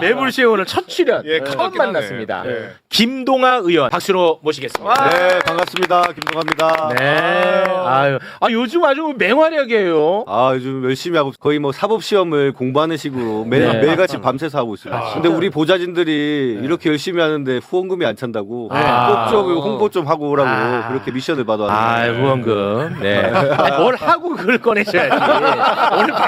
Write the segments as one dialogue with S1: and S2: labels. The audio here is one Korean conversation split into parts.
S1: 매불쇼에 오늘 첫 출연
S2: 예,
S1: 처음
S2: 그렇긴 하네.
S1: 만났습니다.
S2: 예.
S1: 김동아 의원 박수로 모시겠습니다.
S3: 네, 반갑습니다. 김동합니다.
S1: 네. 아유, 요즘 아주 맹활약이에요.
S3: 요즘 열심히 하고 거의 뭐 사법 시험을 공부하는 식으로
S1: 네.
S3: 매일같이 밤새서 하고 있어요. 근데 우리 보좌진들이 이렇게 열심히 하는데 후원금이 안 찬다고 꼭 좀 홍보 좀 하고 오라고 그렇게 미션을 받아왔는데
S1: 후원금. 네. 뭘 하고 그걸 꺼내셔야지.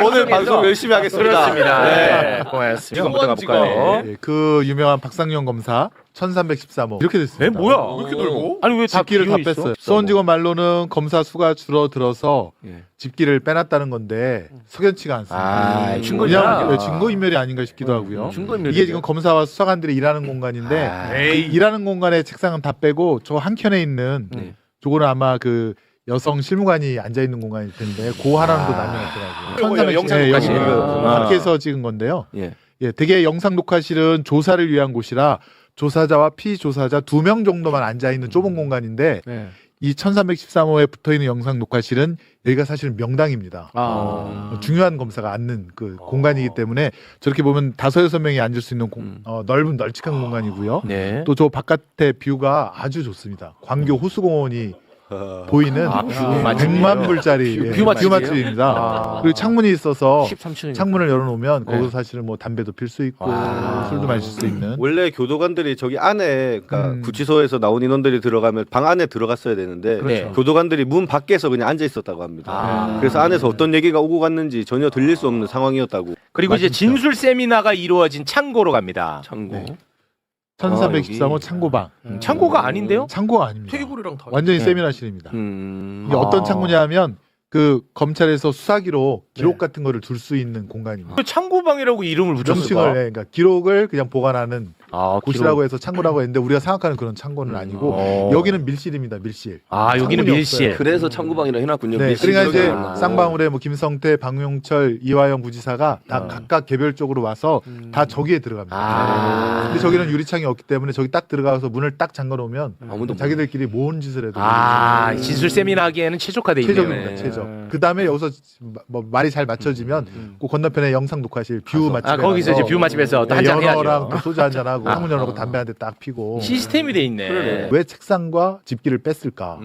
S3: 오늘 방송 열심히 하겠습니다.
S1: 그렇습니다.
S3: 네.
S1: 네. 고맙습니다. 지금부터 가볼까요?
S4: 예, 그 유명한 박상용 검사 1313호 이렇게 됐습니다.
S1: 에 뭐야?
S2: 왜 이렇게 넓어?
S1: 아니 왜 다
S4: 집기를 다
S1: 비어 있어?
S4: 뺐어요. 수원지검 말로는 검사 수가 줄어들어서 집기를 빼놨다는 건데 석연치가 않습니다.
S1: 증거냐?
S4: 그냥 증거인멸이 아닌가 싶기도 하고요. 이게 지금 검사와 수사관들이 일하는 공간인데 그 일하는 공간에 책상은 다 빼고 저 한켠에 있는 저거는 아마 그 여성 실무관이 앉아 있는 공간일 텐데 그 하나는 또 남겨놨더라고요.
S1: 영상 녹화실.
S4: 함께 해서 찍은 건데요. 예, 되게 영상 녹화실은 조사를 위한 곳이라 조사자와 피조사자 2명 정도만 앉아 있는 좁은 공간인데 이 1313호에 붙어 있는 영상 녹화실은 여기가 사실은 명당입니다. 중요한 검사가 앉는 그 공간이기 때문에 저렇게 보면 5-6명이 앉을 수 있는 넓은 널찍한 공간이고요.
S1: 네.
S4: 또 저 바깥의 뷰가 아주 좋습니다. 광교 호수공원이 보이는
S1: 뷰
S4: 100만 불짜리
S1: 뷰 맛집이에요?
S4: 맛집입니다. 그리고 창문이 있어서
S1: 13층이니까.
S4: 창문을 열어놓으면 거기서 사실은 뭐 담배도 필 수 있고 술도 마실 수 있는.
S3: 원래 교도관들이 저기 안에 그러니까 구치소에서 나온 인원들이 들어가면 방 안에 들어갔어야 되는데
S1: 그렇죠.
S3: 교도관들이 문 밖에서 그냥 앉아 있었다고 합니다. 그래서 안에서 어떤 얘기가 오고 갔는지 전혀 들릴 수 없는 상황이었다고.
S1: 그리고 이제 진술 세미나가 이루어진 창고로 갑니다.
S3: 참고.
S4: 1313호 창고방.
S1: 창고가 아닌데요?
S4: 창고가 아닙니다.
S2: 테이블이랑 다.
S4: 완전히 세미나실입니다. 이게 어떤 창고냐면 그 검찰에서 수사기록 기록 같은 거를 둘 수 있는 공간입니다.
S1: 그 창고방이라고 이름을
S4: 명칭을
S1: 붙였을까?
S4: 그러니까 기록을 그냥 보관하는 곳이라고
S1: 기록.
S4: 해서 창고라고 했는데 우리가 생각하는 그런 창고는 아니고 여기는 밀실입니다. 밀실.
S1: 여기는
S4: 창문이
S1: 밀실.
S4: 없어요.
S5: 그래서 창구방이라 해놨군요.
S4: 네,
S5: 밀실
S4: 그러니까 이제
S5: 들어가는 거.
S4: 쌍방울에 뭐 김성태, 박용철, 이화영 부지사가 다 각각 개별적으로 와서 다 저기에 들어갑니다. 근데 저기는 유리창이 없기 때문에 저기 딱 들어가서 문을 딱 잠궈놓으면
S5: 아무도
S4: 자기들끼리 뭔 짓을 해도
S1: 진술 세미나 하기에는 최적화돼 있네요.
S4: 최적입니다. 최적. 그 다음에 여기서 뭐 말이 잘 맞춰지면 그 건너편에 영상 녹화실 뷰 맛집에
S1: 거기서 이제 뷰 맛집에서 또 한잔
S4: 연어랑
S1: 해야죠.
S4: 또 소주 한잔 하고 창문 열어놓고 담배 한 대 딱 피고.
S1: 시스템이 돼 있네.
S4: 왜 책상과 집기를 뺐을까?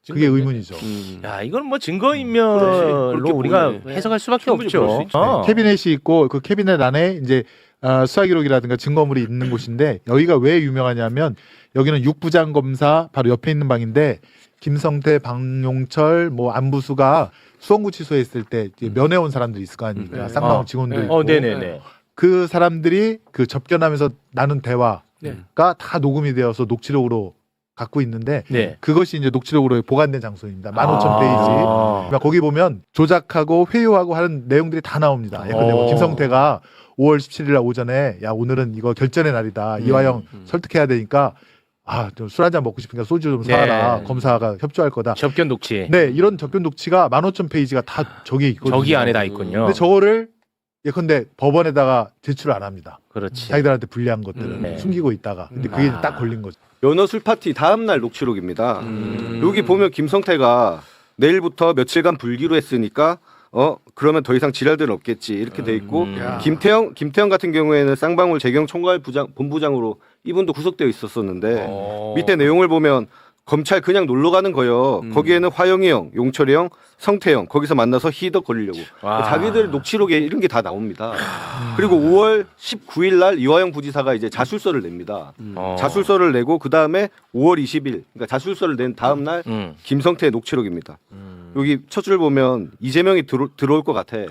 S4: 그게 의문이죠.
S1: 야, 이건 뭐 증거인멸로
S5: 그렇게
S1: 우리가
S5: 보이네.
S1: 해석할 수밖에
S5: 충분히 그럴 수
S1: 없죠.
S5: 있죠.
S4: 캐비넷이 있고 그 캐비넷 안에 이제 수사 기록이라든가 증거물이 있는 곳인데 여기가 왜 유명하냐면 여기는 육부장 검사 바로 옆에 있는 방인데 김성태, 박용철, 뭐 안부수가 수원구치소에 있을 때 이제 면회 온 사람들이 있을 거 아닙니까? 쌍방울 직원들 있고
S1: 네네네.
S4: 그 사람들이 그 접견하면서 나눈 대화가 다 녹음이 되어서 녹취록으로 갖고 있는데
S1: 네.
S4: 그것이 이제 녹취록으로 보관된 장소입니다. 15,000페이지. 거기 보면 조작하고 회유하고 하는 내용들이 다 나옵니다. 예컨대 뭐 김성태가 5월 17일 날 오전에 야 오늘은 이거 결전의 날이다. 이화영 설득해야 되니까 좀 술 한잔 먹고 싶으니까 소주 좀 사와라.
S1: 네.
S4: 검사가 협조할 거다.
S1: 접견 녹취.
S4: 네, 이런 접견 녹취가 15,000페이지가 다 저기에 있거든요.
S1: 저기 안에 다 있군요.
S4: 근데 저거를 예컨대 법원에다가 제출을 안 합니다.
S1: 그렇지.
S4: 자기들한테 불리한 것들은
S1: 네.
S4: 숨기고 있다가. 근데 그게 딱 걸린 거죠.
S3: 연어 술 파티 다음 날 녹취록입니다. 여기 보면 김성태가 내일부터 며칠간 불기로 했으니까 그러면 더 이상 지랄들은 없겠지 이렇게 돼 있고 김태형 같은 경우에는 쌍방울 재경 총괄 본부장으로 이분도 구속되어 있었었는데 밑에 내용을 보면 검찰 그냥 놀러 가는 거요. 거기에는 화영이 형, 용철이 형, 성태 형 거기서 만나서 히덕 걸리려고. 자기들 녹취록에 이런 게 다 나옵니다. 그리고 5월 19일 날 이화영 부지사가 이제 자술서를 냅니다. 자술서를 내고 그 다음에 5월 20일, 그러니까 자술서를 낸 다음 날 김성태의 녹취록입니다. 여기 첫 줄 보면 이재명이 들어올 것 같아.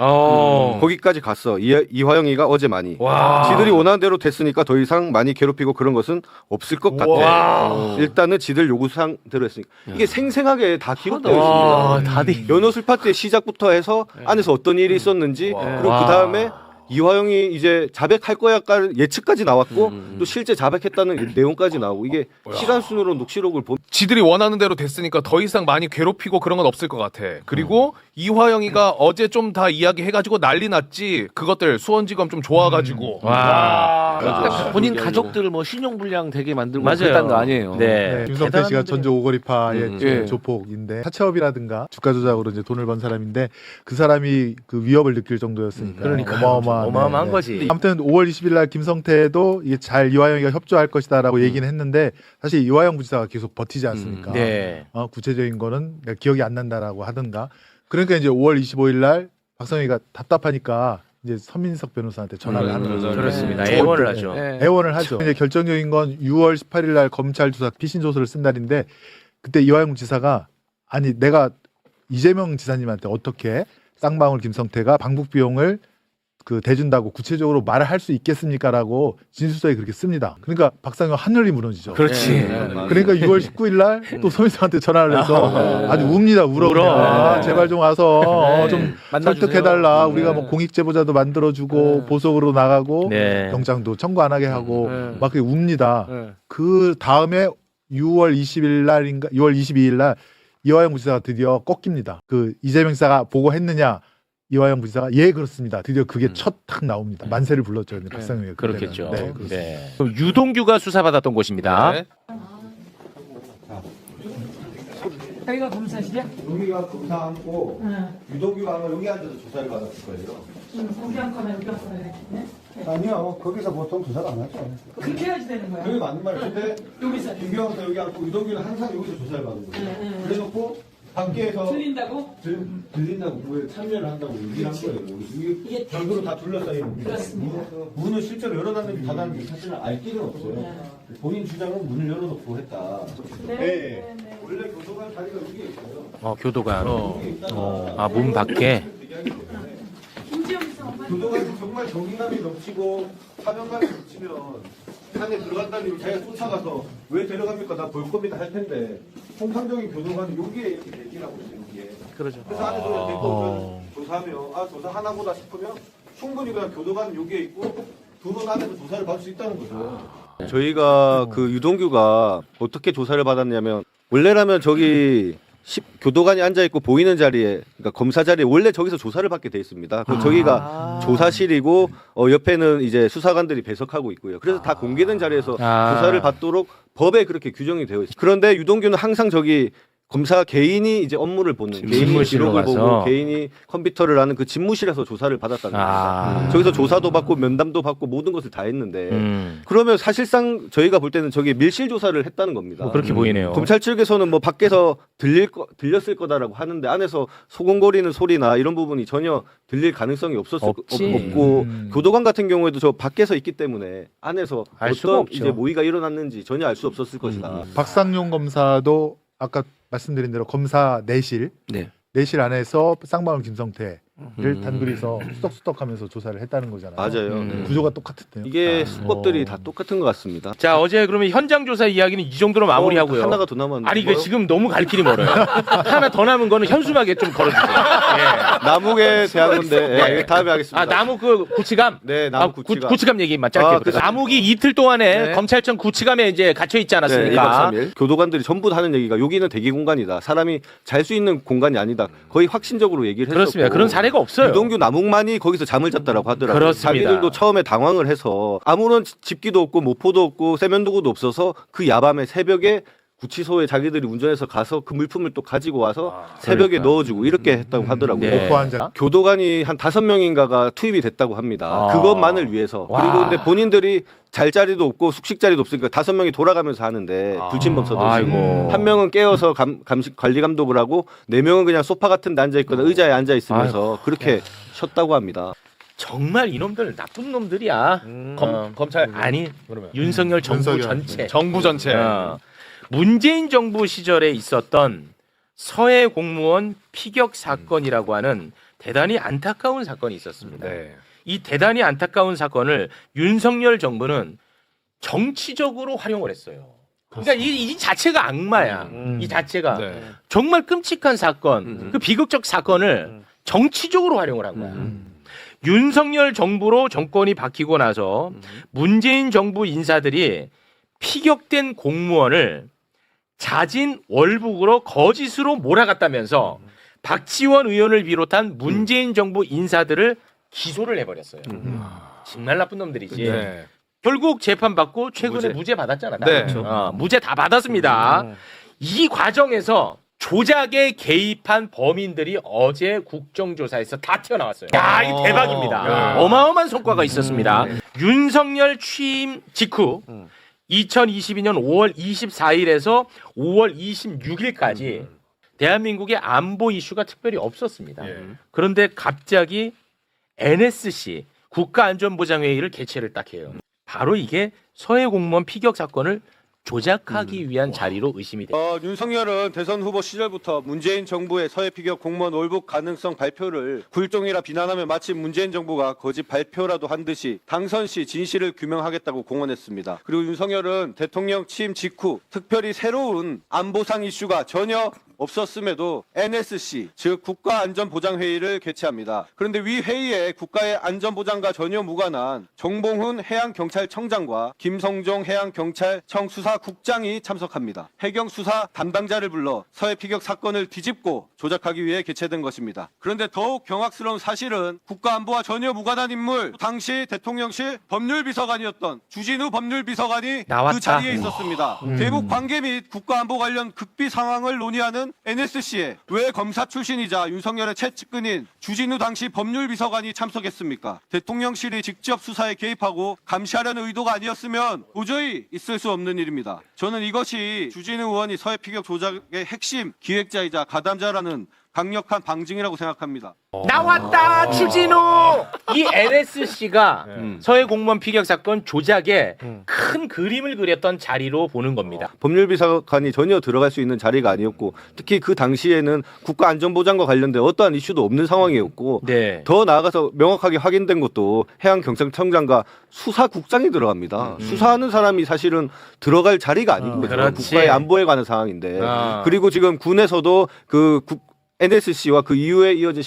S3: 거기까지 갔어. 이화영이가 어제 많이. 지들이 원하는 대로 됐으니까 더 이상 많이 괴롭히고 그런 것은 없을 것 같아. 일단은 지들 요구사항대로 했으니까. 이게 생생하게 다 기록되어 있습니다. 연어술 파티의 시작부터 해서 안에서 어떤 일이 있었는지 그리고 그 다음에 이화영이 이제 자백할 거야 예측까지 나왔고 또 실제 자백했다는 내용까지 나오고 이게 시간 순으로 녹취록을 보면
S2: 지들이 원하는 대로 됐으니까 더 이상 많이 괴롭히고 그런 건 없을 것 같아. 그리고 이화영이가 어제 좀 다 이야기해가지고 난리 났지. 그것들 수원지검 좀 좋아가지고.
S5: 본인 가족들 뭐 신용불량 되게 만들고
S1: 맞아요.
S5: 그랬다는 거 아니에요.
S1: 네.
S4: 김성태 씨가 전조 오거리파의
S5: 예.
S4: 조폭인데 사채업이라든가 주가 조작으로 이제 돈을 번 사람인데 그 사람이 그 위협을 느낄 정도였으니까 어마어마한
S1: 어마어마한
S4: 네.
S1: 거지.
S4: 아무튼 5월 20일 날 김성태도 이게 잘 이화영이가 협조할 것이다라고 얘기는 했는데 사실 이화영 부지사가 계속 버티지 않습니까?
S1: 네.
S4: 구체적인 거는 내가 기억이 안 난다라고 하든가. 그러니까 이제 5월 25일 날 박성희가 답답하니까 이제 서민석 변호사한테 전화를 하는 거죠.
S1: 그렇습니다.
S4: 네.
S1: 애원을 하죠.
S4: 애원을 하죠. 이제 결정적인 건 6월 18일 날 검찰 조사 피신 조서를 쓴 날인데 그때 이화영 지사가 아니 내가 이재명 지사님한테 어떻게 쌍방울 김성태가 방북 비용을 대준다고 구체적으로 말을 할 수 있겠습니까라고 진술서에 그렇게 씁니다. 그러니까 박상현 하늘이 무너지죠.
S1: 그렇지.
S4: 그러니까 6월 19일 날 또 서민석한테 전화를 해서 아주 웁니다. 울어. 그냥. 제발 좀 와서 좀 설득해달라. 우리가 뭐 공익제보자도 만들어주고 보석으로 나가고 영장도 청구 안 하게 하고 막 그렇게 웁니다. 그 다음에 6월 20일 날인가 6월 22일 날 이화영 부지사가 드디어 꺾입니다. 이재명 지사가 보고했느냐? 이화영 부지사가 예 그렇습니다. 드디어 그게 첫 탁 나옵니다. 만세를 불렀죠. 박상영이
S1: 그렇겠죠.
S4: 네,
S1: 네. 그럼 유동규가 수사받았던 곳입니다.
S2: 네.
S6: 여기가 검사실이야?
S3: 여기가 검사하고 유동규가 아마 여기 앉아서 조사를 받았을 거예요.
S6: 거기 앉거나 여기 앉거나 이렇게.
S7: 아니요, 거기서 보통 조사를 안 하죠.
S6: 그렇게 해야지 되는 거야.
S3: 그게 맞는 말인데
S6: 여기서
S3: 김경태 여기 앉고 유동규는 항상 여기서 조사를 받는 거예요. 그래놓고 밖에서
S6: 들린다고?
S3: 들린다고 왜 참여를 한다고 얘기를 한 거예요. 이게 벽으로 다 둘러싸여 있는
S6: 그렇습니다.
S3: 문을 실제로 열어놨는지 닫았는지 사실은 알 길은 없어요. 본인 주장은 문을 열어놓고 했다. 네. 원래 교도관 자리가 여기에 있어요.
S1: 교도관. 문 밖에.
S6: 김지영 지사 엄마.
S3: 교도관이 정말 정의감이 넘치고 사명감이 넘치면 안에 들어간다는 이유로 자기가 쫓아가서 왜 데려갑니까? 나 볼 겁니다 할 텐데 통상적인 교도관은 여기에 이렇게 대기를 하고 있어요. 여기에.
S1: 그러죠.
S3: 그래서 안에 들어가 데리고 오면 조사하면 조사 하나보다 싶으면 충분히 그냥 교도관은 여기에 있고 두 분 안에서 조사를 받을 수 있다는 거죠. 저희가 유동규가 어떻게 조사를 받았냐면 원래라면 저기 교도관이 앉아 있고 보이는 자리에 그러니까 검사 자리에 원래 저기서 조사를 받게 돼 있습니다. 저기가 조사실이고 옆에는 이제 수사관들이 배석하고 있고요. 그래서 다 공개된 자리에서 조사를 받도록 법에 그렇게 규정이 되어 있습니다. 그런데 유동규는 항상 저기 검사 개인이 이제 업무를 보는 개인이 기록을 보고 개인이 컴퓨터를 하는 그 집무실에서 조사를 받았다는 겁니다. 저기서 조사도 받고 면담도 받고 모든 것을 다 했는데 그러면 사실상 저희가 볼 때는 저기 밀실 조사를 했다는 겁니다.
S1: 그렇게 보이네요.
S3: 검찰 측에서는 뭐 밖에서 들렸을 거다라고 하는데 안에서 소곤거리는 소리나 이런 부분이 전혀 들릴 가능성이 없고 교도관 같은 경우에도 저 밖에서 있기 때문에 안에서
S1: 알 수가
S3: 어떤
S1: 없죠.
S3: 이제 모의가 일어났는지 전혀 알 수 없었을 것이다.
S4: 박상용 검사도 아까 말씀드린 대로 검사 내실 안에서 쌍방울 김성태를 단둘이서 수덕수덕하면서 조사를 했다는 거잖아요.
S3: 맞아요.
S4: 구조가 똑같은데요.
S3: 이게 수법들이 다 똑같은 것 같습니다.
S1: 자, 어제 그러면 현장 조사 이야기는 이 정도로 마무리하고요.
S3: 하나가 더 남았는데.
S1: 아니, 지금 너무 갈 길이 멀어요. 하나 더 남은 거는 현수막에 좀 걸어주세요.
S3: 남욱에 대한 건데 다음에 하겠습니다.
S1: 나무 구치감?
S3: 네, 나무 구치감.
S1: 구치감 얘기만 짧게. 나무기 이틀 동안에 검찰청 구치감에 이제 갇혀 있지 않았습니까?
S3: 2박 3일. 교도관들이 전부 다 하는 얘기가 여기는 대기 공간이다. 사람이 잘 수 있는 공간이 아니다. 거의 확신적으로 얘기를 했었고.
S1: 그렇습니다. 그런 사례가 없어요.
S3: 유동규 남욱만이 거기서 잠을 잤다라고 하더라고요.
S1: 그렇습니다.
S3: 자기들도 처음에 당황을 해서 아무런 집기도 없고 모포도 없고 세면도구도 없어서 그 야밤에 새벽에 구치소에 자기들이 운전해서 가서 그 물품을 또 가지고 와서 새벽에 넣어주고 이렇게 했다고 하더라고요.
S4: 오포 한 장.
S3: 교도관이 한 5명인가가 투입이 됐다고 합니다. 그것만을 위해서. 그리고 근데 본인들이 잘 자리도 없고 숙식 자리도 없으니까 5명이 돌아가면서 하는데 불침범 서도시. 한 명은 깨어서 관리 감독을 하고 4명은 그냥 소파 같은 데 앉아 있거나 의자에 앉아 있으면서 그렇게 쉬었다고 합니다.
S1: 정말 이놈들 나쁜 놈들이야. 검찰 아니 윤석열 정부 전체.
S2: 정부 전체.
S1: 문재인 정부 시절에 있었던 서해 공무원 피격 사건이라고 하는 대단히 안타까운 사건이 있었습니다. 이 대단히 안타까운 사건을 윤석열 정부는 정치적으로 활용을 했어요. 그러니까 이 자체가 악마야. 이 자체가 정말 끔찍한 사건, 그 비극적 사건을 정치적으로 활용을 한 거야. 윤석열 정부로 정권이 바뀌고 나서 문재인 정부 인사들이 피격된 공무원을 자진 월북으로 거짓으로 몰아갔다면서 박지원 의원을 비롯한 문재인 정부 인사들을 기소를 해버렸어요. 정말 나쁜 놈들이지. 결국 재판받고 최근에 무죄 받았잖아.
S2: 네.
S1: 무죄 다 받았습니다. 이 과정에서 조작에 개입한 범인들이 어제 국정조사에서 다 튀어나왔어요. 야, 이 대박입니다. 어마어마한 성과가 있었습니다. 윤석열 취임 직후 2022년 5월 24일에서 5월 26일까지 대한민국의 안보 이슈가 특별히 없었습니다. 그런데 갑자기 NSC 국가안전보장회의를 개최를 딱 해요. 바로 이게 서해 공무원 피격 사건을 조작하기 위한 자리로 의심이 됩니다.
S3: 윤석열은 대선 후보 시절부터 문재인 정부의 서해 피격 공무원 월북 가능성 발표를 굴종이라 비난하며 마치 문재인 정부가 거짓 발표라도 한 듯이 당선 시 진실을 규명하겠다고 공언했습니다. 그리고 윤석열은 대통령 취임 직후 특별히 새로운 안보상 이슈가 전혀 없었음에도 NSC 즉 국가안전보장회의를 개최합니다. 그런데 위 회의에 국가의 안전보장과 전혀 무관한 정봉훈 해양경찰청장과 김성종 해양경찰청 수사국장이 참석합니다. 해경수사 담당자를 불러 서해 피격 사건을 뒤집고 조작하기 위해 개최된 것입니다. 그런데 더욱 경악스러운 사실은 국가안보와 전혀 무관한 인물 당시 대통령실 법률비서관이었던 주진우 법률비서관이
S1: 나왔다.
S3: 그 자리에 있었습니다. 대북 관계 및 국가안보 관련 극비 상황을 논의하는 NSC에 왜 검사 출신이자 윤석열의 최측근인 주진우 당시 법률비서관이 참석했습니까? 대통령실이 직접 수사에 개입하고 감시하려는 의도가 아니었으면 도저히 있을 수 없는 일입니다. 저는 이것이 주진우 의원이 서해 피격 조작의 핵심 기획자이자 가담자라는 강력한 방증이라고 생각합니다.
S1: 나왔다 추진우. 이 NSC가 서해 공무원 피격 사건 조작에 큰 그림을 그렸던 자리로 보는 겁니다.
S3: 법률비서관이 전혀 들어갈 수 있는 자리가 아니었고 특히 그 당시에는 국가안전보장과 관련된 어떠한 이슈도 없는 상황이었고
S1: 네.
S3: 더 나아가서 명확하게 확인된 것도 해양경찰청장과 수사국장이 들어갑니다. 수사하는 사람이 사실은 들어갈 자리가 아닌 거죠.
S1: 그렇지.
S3: 국가의 안보에 관한 상황인데
S1: 아.
S3: 그리고 지금 군에서도 NSC와 그 이후에 이어진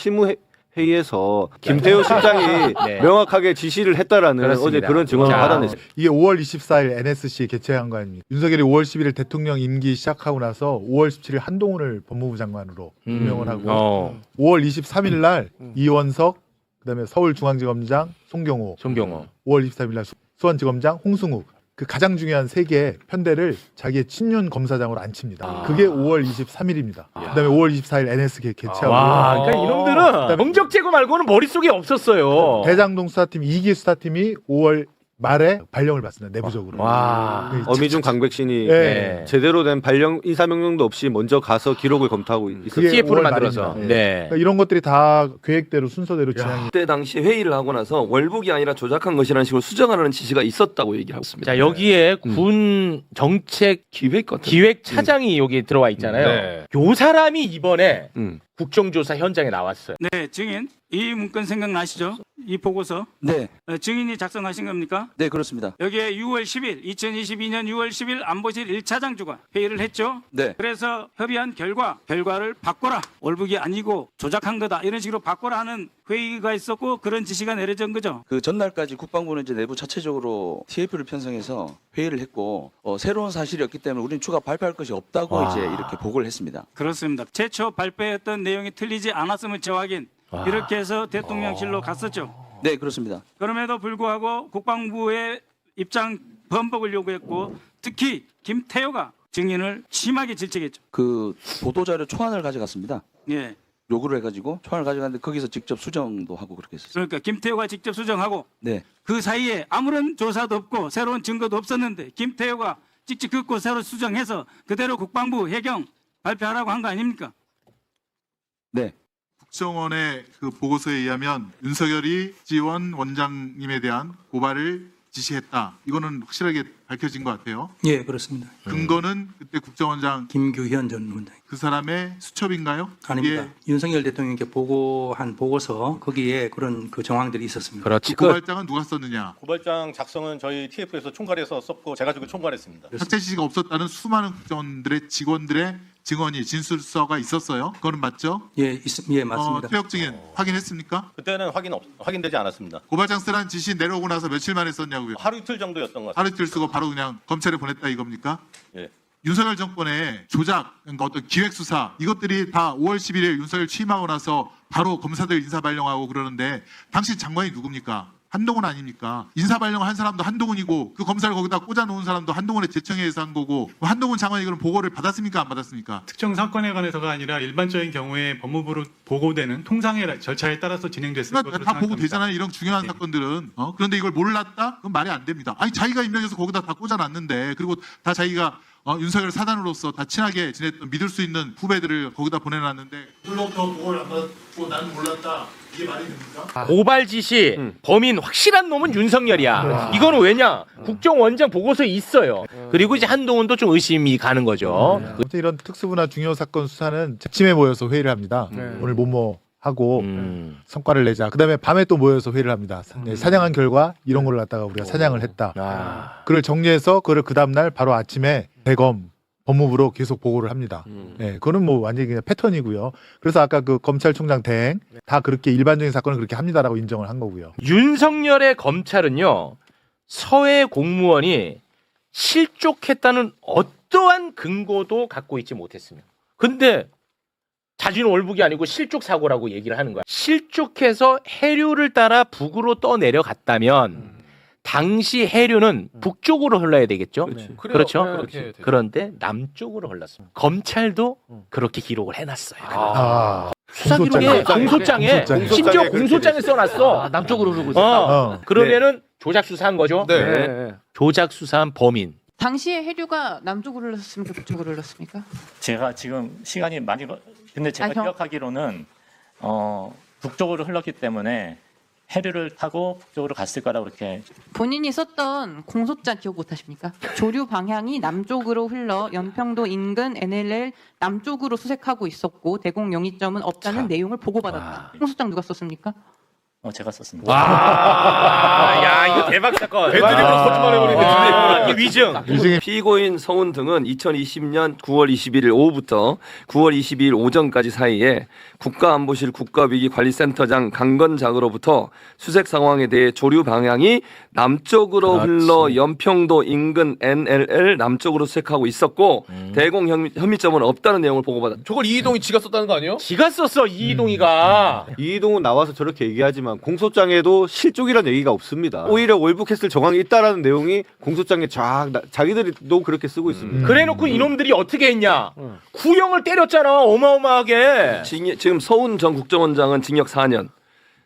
S3: 실무회의에서 김태호 실장이
S1: 네.
S3: 명확하게 지시를 했다라는
S1: 그렇습니다.
S3: 어제 그런 증언을
S1: 자.
S3: 받아냈습니다.
S4: 이게 5월 24일 NSC 개최한 거 아닙니까? 윤석열이 5월 11일 대통령 임기 시작하고 나서 5월 17일 한동훈을 법무부 장관으로 임명을 하고 5월 23일 날 이원석 그다음에 서울중앙지검장 송경호
S1: 송경호.
S4: 5월 23일 날 수원지검장 홍승욱 그 가장 중요한 세 개의 편대를 자기의 친윤 검사장으로 앉힙니다. 그게 5월 23일입니다. 그다음에 5월 24일 NS 개최하고
S1: 와, 그러니까 이놈들은 경적 제거 말고는 머릿속에 없었어요.
S4: 대장동 수사팀 2기 수사팀이 5월 말에 발령을 받습니다. 내부적으로.
S1: 와.
S3: 어미중 강백신이
S4: 네.
S3: 제대로 된 발령 인사명령도 없이 먼저 가서 기록을 검토하고 있었어요.
S4: 그게
S1: CF를
S4: 5월
S1: 만들어서.
S4: 말입니다.
S1: 네.
S4: 그러니까 이런 것들이 다 계획대로 순서대로 진행이
S8: 그때 당시 회의를 하고 나서 월북이 아니라 조작한 것이라는 식으로 수정하라는 지시가 있었다고 얘기하고 있습니다.
S1: 자, 여기에 군 정책
S8: 기획 같은
S1: 기획 차장이 여기 들어와 있잖아요.
S2: 네.
S1: 요 사람이 이번에
S8: 음.
S1: 국정조사 현장에 나왔어요.
S9: 네, 증인. 이 문건 생각나시죠? 이 보고서.
S5: 네,
S9: 증인이 작성하신 겁니까?
S5: 네 그렇습니다.
S9: 여기에 6월 10일, 2022년 6월 10일 안보실 1차장 주가 회의를 했죠.
S5: 네,
S9: 그래서 협의한 결과를 바꿔라. 월북이 아니고 조작한 거다. 이런 식으로 바꿔라 하는 회의가 있었고 그런 지시가 내려진 거죠.
S5: 그 전날까지 국방부는 이제 내부 자체적으로 TF를 편성해서 회의를 했고 새로운 사실이었기 때문에 우리는 추가 발표할 것이 없다고 이제 이렇게 보고를 했습니다.
S9: 그렇습니다. 최초 발표했던 내용이 틀리지 않았음을 재확인. 이렇게 해서 대통령실로 갔었죠.
S5: 네 그렇습니다.
S9: 그럼에도 불구하고 국방부의 입장 번복을 요구했고 특히 김태호가 증인을 심하게 질책했죠.
S5: 그 보도자료 초안을 가져갔습니다.
S9: 예.
S5: 요구를 해가지고 초안을 가져갔는데 거기서 직접 수정도 하고 그렇게 했었어요.
S9: 그러니까 김태호가 직접 수정하고
S5: 네,
S9: 그 사이에 아무런 조사도 없고 새로운 증거도 없었는데 김태호가 직접 긋고 새로 수정해서 그대로 국방부 해경 발표하라고 한 거 아닙니까?
S5: 네.
S10: 국정원의 그 보고서에 의하면 윤석열이 지원 원장님에 대한 고발을 지시했다. 이거는 확실하게 밝혀진 것 같아요.
S11: 예, 그렇습니다.
S10: 근거는 그때 국정원장
S11: 김규현 전 원장.
S10: 그 사람의 수첩인가요?
S11: 아닙니다.
S10: 그게
S11: 윤석열 대통령께 보고한 보고서 거기에 그런 그 정황들이 있었습니다.
S1: 그렇지.
S10: 그 고발장은 누가 썼느냐?
S12: 고발장 작성은 저희 TF에서 총괄해서 썼고 제가 지금 총괄했습니다.
S10: 사퇴 지시가 없었다는 수많은 국정원들의 직원들의 증언이 진술서가 있었어요. 그거는 맞죠?
S11: 예, 맞습니다.
S10: 퇴역 증인 확인했습니까?
S12: 그때는 확인되지 않았습니다.
S10: 고발장 쓰라는 지시 내려오고 나서 며칠 만에 썼냐고요?
S12: 하루 이틀 정도였던 것 같습니다.
S10: 하루 이틀 쓰고 바로 그냥 검찰에 보냈다 이겁니까?
S12: 예.
S10: 윤석열 정권의 조작, 그러니까 어떤 기획수사 이것들이 다 5월 11일 윤석열 취임하고 나서 바로 검사들 인사 발령하고 그러는데 당시 장관이 누굽니까? 한동훈 아닙니까? 인사발령을 한 사람도 한동훈이고 그 검사를 거기다 꽂아놓은 사람도 한동훈의 제청에 의해서 한 거고 한동훈 장관이 그런 보고를 받았습니까? 안 받았습니까?
S12: 특정 사건에 관해서가 아니라 일반적인 경우에 법무부로 보고되는 통상의 절차에 따라서 진행됐을 것으로
S10: 그러니까 다 보고
S12: 생각합니다.
S10: 되잖아요. 이런 중요한 사건들은. 그런데 이걸 몰랐다? 그건 말이 안 됩니다. 아니 자기가 임명해서 거기다 다 꽂아놨는데 그리고 다 자기가 윤석열 사단으로서 다 친하게 지냈던 믿을 수 있는 후배들을 거기다 보내놨는데 그걸로부터 보고를 안 받고 나는 몰랐다. 이게 말이 됩니까?
S1: 고발 지시 범인 확실한 놈은 윤석열이야. 이거는 왜냐? 국정원장 보고서에 있어요. 그리고 이제 한동훈도 좀 의심이 가는 거죠.
S4: 아무튼 이런 특수부나 중요 사건 수사는 아침에 모여서 회의를 합니다. 오늘 뭐뭐 하고 성과를 내자. 그다음에 밤에 또 모여서 회의를 합니다. 사냥한 결과 이런 걸 갖다가 우리가 사냥을 했다. 그걸 정리해서 그걸 그 다음 날 바로 아침에 대검 법무부로 계속 보고를 합니다. 네, 그거는 뭐 완전히 그냥 패턴이고요. 그래서 아까 그 검찰총장 대행 다 그렇게 일반적인 사건을 그렇게 합니다라고 인정을 한 거고요.
S1: 윤석열의 검찰은요, 서해 공무원이 실족했다는 어떠한 근거도 갖고 있지 못했습니다. 근데 자주는 월북이 아니고 실족 사고라고 얘기를 하는 거야. 실족해서 해류를 따라 북으로 떠내려갔다면 당시 해류는 북쪽으로 흘러야 되겠죠. 그렇죠.
S2: 그렇게 되죠.
S1: 그런데 남쪽으로 흘렀습니다. 검찰도 그렇게 기록을 해놨어요. 수사
S4: 공소장에.
S1: 기록에 공소장에 심지어 공소장에 써놨어.
S13: 남쪽으로 흐르고 있었다.
S1: 그러면은 조작 수사한 거죠.
S2: 네.
S1: 조작 수사한 범인.
S6: 당시에 해류가 남쪽으로 흘렀습니까? 북쪽으로 흘렀습니까?
S12: 제가 지금 시간이 많이 근데 제가 기억하기로는 북쪽으로 흘렀기 때문에 해류를 타고 북쪽으로 갔을 거라고 그렇게.
S6: 본인이 썼던 공소장 기억 못하십니까? 조류 방향이 남쪽으로 흘러 연평도 인근 NLL 남쪽으로 수색하고 있었고 대공 영위점은 없다는 내용을 보고받았다. 공소장 누가 썼습니까?
S12: 제가 썼습니다.
S1: 야, 이거 대박 사건.
S2: 애드립으로 거짓말해버리네.
S1: 이 위증.
S8: 피고인 서훈 등은 2020년 9월 21일 오후부터 9월 22일 오전까지 사이에 국가안보실 국가위기관리센터장 강건작으로부터 수색 상황에 대해 조류 방향이 남쪽으로 흘러 연평도 인근 NLL 남쪽으로 수색하고 있었고 대공 혐의점은 없다는 내용을 보고받았다.
S2: 저걸 이희동이 지가 썼다는 거 아니에요?
S1: 지가 썼어 이동희가.
S3: 이동훈 나와서 저렇게 얘기하지만 공소장에도 실족이라는 얘기가 없습니다. 오히려 월북했을 정황이 있다라는 내용이 공소장에 자기들도 그렇게 쓰고 있습니다.
S1: 그래놓고 이놈들이 어떻게 했냐? 구형을 때렸잖아 어마어마하게.
S8: 지금 서훈 전 국정원장은 징역 4년,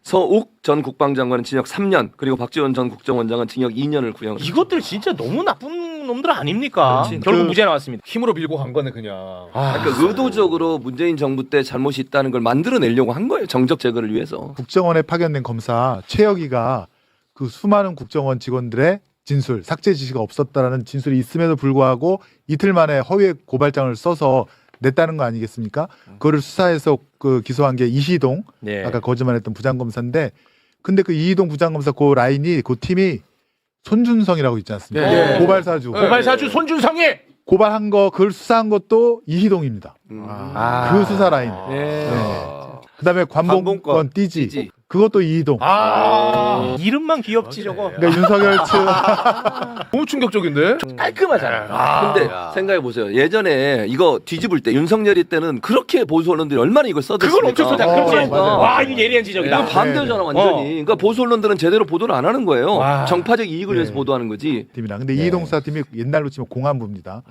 S8: 서욱 전 국방장관은 징역 3년, 그리고 박지원 전 국정원장은 징역 2년을 구형을.
S1: 이것들 진짜 너무 나쁜 놈들 아닙니까?
S8: 그렇지.
S1: 결국 무죄 나왔습니다.
S2: 힘으로 밀고 간 거네 그냥.
S8: 그러니까 의도적으로 문재인 정부 때 잘못이 있다는 걸 만들어내려고 한 거예요. 정적 제거를 위해서.
S4: 국정원에 파견된 검사 최혁이가 그 수많은 국정원 직원들의 진술, 삭제 지시가 없었다라는 진술이 있음에도 불구하고 이틀 만에 허위의 고발장을 써서 냈다는 거 아니겠습니까? 그거를 수사해서 그 기소한 게 이희동, 아까 거짓말했던 부장검사인데, 근데 그 이희동 부장검사 그 라인이 그 팀이 손준성이라고 있지 않습니까? 고발사주.
S1: 고발사주 손준성이
S4: 고발한 거, 그걸 수사한 것도 이희동입니다. 그 수사 라인. 그다음에 관봉권 띠지. 그것도 이희동.
S1: 이름만 귀엽지 저거.
S4: 그러니까 윤석열 측
S2: 너무 충격적인데?
S1: 깔끔하잖아.
S8: 근데 생각해 보세요. 예전에 이거 뒤집을 때 윤석열이 때는 그렇게 보수 언론들이 얼마나 이걸 써댔습니까?
S1: 그건 엄청 썼다. 그렇지.
S4: 맞아요.
S1: 와, 이거 예리한 지적이다.
S8: 이거 반대잖아 완전히. 그러니까 보수 언론들은 제대로 보도를 안 하는 거예요. 정파적 이익을 위해서 보도하는 거지.
S4: 팀이라. 근데 이희동 수사팀이 옛날로 치면 공안부입니다.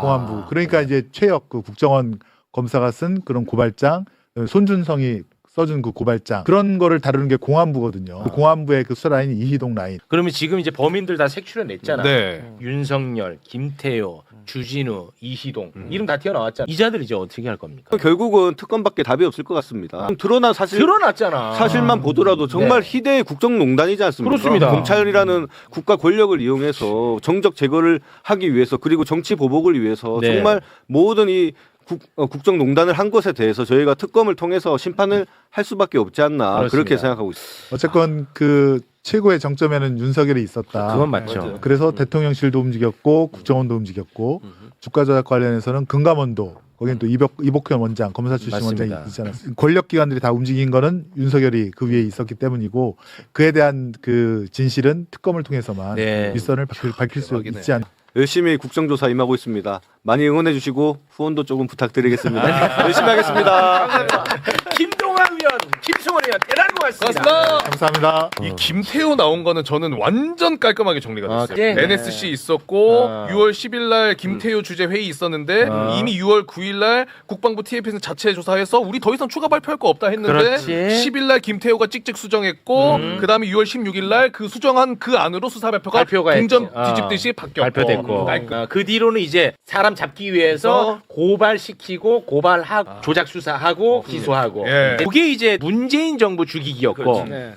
S4: 공안부. 그러니까 이제 최혁 그 국정원 검사가 쓴 그런 고발장, 손준성이 써준 그 고발장, 그런 거를 다루는 게 공안부거든요. 그 공안부의 그 수사 라인이 이희동 라인.
S1: 그러면 지금 이제 범인들 다 색출해 냈잖아.
S2: 네.
S1: 윤석열, 김태효, 주진우, 이희동 이름 다 튀어나왔잖아. 이자들 이제 어떻게 할 겁니까?
S3: 결국은 특검밖에 답이 없을 것 같습니다. 드러난
S1: 드러났잖아.
S3: 사실만 보더라도 정말 희대의 국정농단이지 않습니까?
S1: 그렇습니다.
S3: 검찰이라는 국가 권력을 이용해서 정적 제거를 하기 위해서, 그리고 정치 보복을 위해서 정말 모든 이 국정농단을 한 것에 대해서 저희가 특검을 통해서 심판을 할 수밖에 없지 않나.
S1: 그렇습니다.
S3: 그렇게 생각하고 있습니다.
S4: 어쨌건 그 최고의 정점에는 윤석열이 있었다.
S1: 그건 맞죠.
S4: 그래서 대통령실도 움직였고 국정원도 움직였고 주가 조작 관련해서는 금감원도, 거기는 또 이복현 원장, 검사 출신
S1: 맞습니다.
S4: 원장이 있잖아요. 권력기관들이 다 움직인 거는 윤석열이 그 위에 있었기 때문이고, 그에 대한 그 진실은 특검을 통해서만 윗선을 밝힐 수 있지 않나.
S3: 열심히 국정조사 임하고 있습니다. 많이 응원해 주시고 후원도 조금 부탁드리겠습니다. 열심히 하겠습니다.
S1: 김동완 의원, 김승원 축하드립니다. 대단히 고맙습니다.
S2: 고맙습니다.
S4: 감사합니다.
S2: 이 김태호 나온 거는 저는 완전 깔끔하게 정리가 됐어요.
S1: 네.
S2: NSC 있었고
S1: 아.
S2: 6월 10일 날 김태호 주재 회의 있었는데 이미 6월 9일 날 국방부 TF에서 자체 조사해서 우리 더 이상 추가 발표할 거 없다 했는데
S1: 그렇지.
S2: 10일 날 김태호가 찍찍 수정했고 그다음에 6월 16일 날 그 수정한 그 안으로 수사 발표가 동전
S1: 했지.
S2: 뒤집듯이 바뀌었고
S1: 발표됐고
S2: 깔끔.
S1: 그 뒤로는 이제 사람 잡기 위해서 고발시키고 고발하고 조작 수사하고 기소하고
S2: 예.
S1: 그게 이제 문재인 정부 죽이기였고
S8: 그렇지.